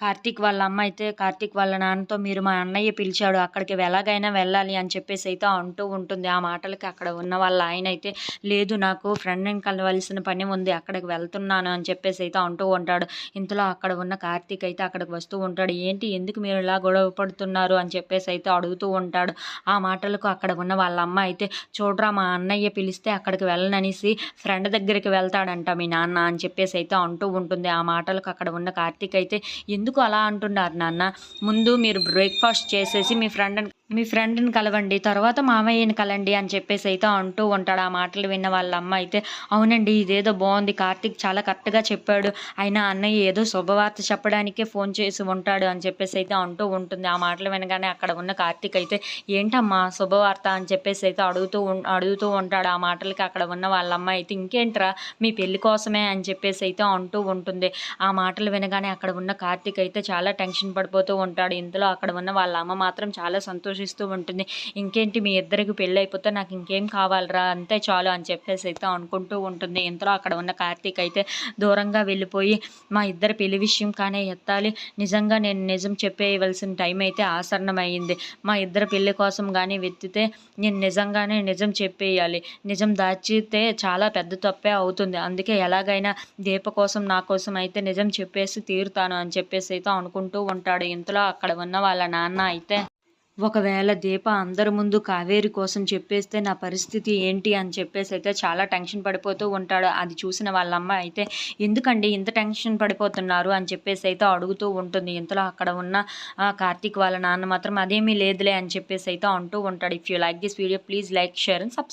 కార్తీక్ వాళ్ళ అమ్మ అయితే కార్తీక్ వాళ్ళ నాన్నతో మీరు మా అన్నయ్య పిలిచాడు అక్కడికి ఎలాగైనా వెళ్ళాలి అని చెప్పేసి అయితే అంటూ ఉంటుంది. ఆ మాటలకి అక్కడ ఉన్న వాళ్ళ ఆయన అయితే లేదు నాకు ఫ్రెండ్ని కలవలసిన పని ఉంది అక్కడికి వెళ్తున్నాను అని చెప్పేసి అయితే అంటూ ఉంటాడు. ఇంతలో అక్కడ ఉన్న కార్తీక్ అయితే అక్కడికి వస్తూ ఉంటాడు. ఏంటి ఎందుకు మీరు ఇలా గొడవ పడుతున్నారు అని చెప్పేసి అయితే అడుగుతూ ఉంటాడు. ఆ మాటలకు అక్కడ ఉన్న వాళ్ళ అమ్మ అయితే చూడరా మా అన్నయ్య పిలిస్తే అక్కడికి వెళ్ళననేసి ఫ్రెండ్ దగ్గరికి వెళ్తాడంట మీ నాన్న అని చెప్పేసి అయితే అంటూ ఉంటుంది. ఆ మాటలకు అక్కడ ఉన్న కార్తీక్ అయితే ఎందుకు అలా అంటున్నారు నాన్న? ముందు మీరు బ్రేక్‌ఫాస్ట్ చేసేసి మీ ఫ్రెండ్‌ని కలవండి. తర్వాత మామయ్యని కలండి అని చెప్పేసి అయితే అంటూ ఉంటాడు. ఆ మాటలు విన్న వాళ్ళ అమ్మ అయితే అవునండి ఇదేదో బావుంది. కార్తీక్ చాలా కరెక్ట్‌గా చెప్పాడు. అయినా అన్నయ్య ఏదో శుభవార్త చెప్పడానికే ఫోన్ చేసి ఉంటాడు అని చెప్పేసి అయితే అంటూ ఉంటుంది. ఆ మాటలు వినగానే అక్కడ ఉన్న కార్తీక్ అయితే ఏంటమ్మా శుభవార్త అని చెప్పేసి అయితే అడుగుతూ ఉంటాడు. ఆ మాటలకి అక్కడ ఉన్న వాళ్ళ అమ్మ అయితే ఇంకేంట్రా మీ పెళ్లి కోసమే అని చెప్పేసి అయితే అంటూ ఉంటుంది. ఆ మాటలు వినగానే అక్కడ ఉన్న కార్తీక్ అయితే చాలా టెన్షన్ పడిపోతూ ఉంటాడు. ఇంతలో అక్కడ ఉన్న వాళ్ళ అమ్మ మాత్రం చాలా సంతోషిస్తూ ఉంటుంది. ఇంకేంటి మీ ఇద్దరికి పెళ్ళి అయిపోతే నాకు ఇంకేం కావాలిరా అంతే చాలు అని చెప్పేసి అయితే అనుకుంటూ ఉంటుంది. ఇంతలో అక్కడ ఉన్న కార్తీక్ అయితే దూరంగా వెళ్ళిపోయి మా ఇద్దరి పెళ్లి విషయం కానీ ఎత్తాలి. నిజంగా నేను నిజం చెప్పేయవలసిన టైం అయితే ఆసన్నమైంది. మా ఇద్దరి పెళ్లి కోసం కానీ వెతికితే నేను నిజంగానే నిజం చెప్పేయాలి. నిజం దాచితే చాలా పెద్ద తప్పే అవుతుంది. అందుకే ఎలాగైనా దీప కోసం నా కోసం అయితే నిజం చెప్పేసి తీరుతాను అని చెప్పేసి అయితే అనుకుంటూ ఉంటాడు. ఇంతలో అక్కడ ఉన్న వాళ్ళ నాన్న అయితే ఒకవేళ దీప అందరి ముందు కావేరి కోసం చెప్పేస్తే నా పరిస్థితి ఏంటి అని చెప్పేసి అయితే చాలా టెన్షన్ పడిపోతూ ఉంటాడు. అది చూసిన వాళ్ళ అమ్మ అయితే ఎందుకండి ఇంత టెన్షన్ పడిపోతున్నారు అని చెప్పేసి అయితే అడుగుతూ ఉంటుంది. ఇంతలో అక్కడ ఉన్న కార్తీక్ వాళ్ళ నాన్న మాత్రం అదేమీ లేదులే అని చెప్పేసి అయితే అంటూ ఉంటాడు. If you like this video please like share and subscribe.